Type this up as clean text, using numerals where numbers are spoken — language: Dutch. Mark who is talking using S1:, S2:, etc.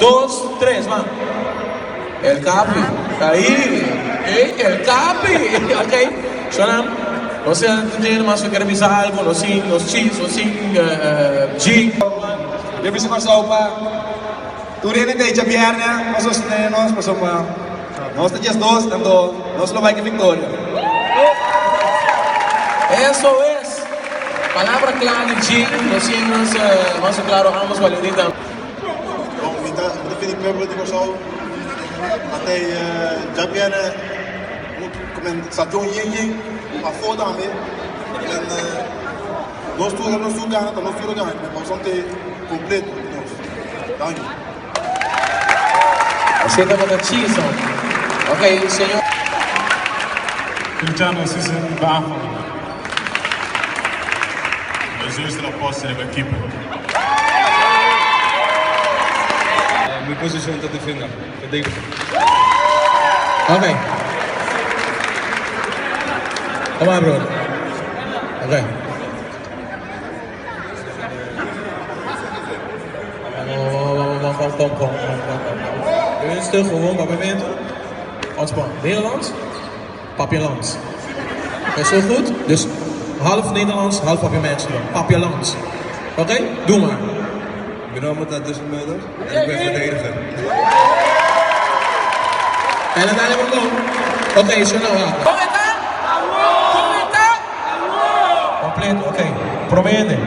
S1: 2, 3, man. El Capi. Ahí. El Capi. Ok. Suena. No sé, tiene más que querer pisar algo, los chis, G.
S2: Dia bisa masuk pa. Turin ini de Javiana, masuk sini nos masuk pa. Nós temos dois, tanto nós lo vai que victoria.
S1: Eso es. Palabra clara de G. Los signos, más claro, ambos validita.
S3: Bom, então, vind ik wel dat ik zo. Dat hij Javiana como Sajon Ying, maar voortaan weer. En nós tudo nós ganha, nós tudo ganha, mas são te completo nós. Dank je.
S1: Aceita para cheese. Ok, senhor.
S4: Cristiano, se sente bafo. Mas eu estou a posse da equipe.
S2: Minha posição está defendendo.
S1: Ok. Come on, bro. Ok. Kom. Rustig, gewoon, papierment. Ontspan. Nederlands, papierlands. Oké, zo goed? Dus half Nederlands, half papierment. Papierlands. Oké? Doe maar.
S2: Mijn naam is Tussenmulder en ik ben verdediger.
S1: En uiteindelijk ook. Oké, zo nou aan. Completo, ok. Promete.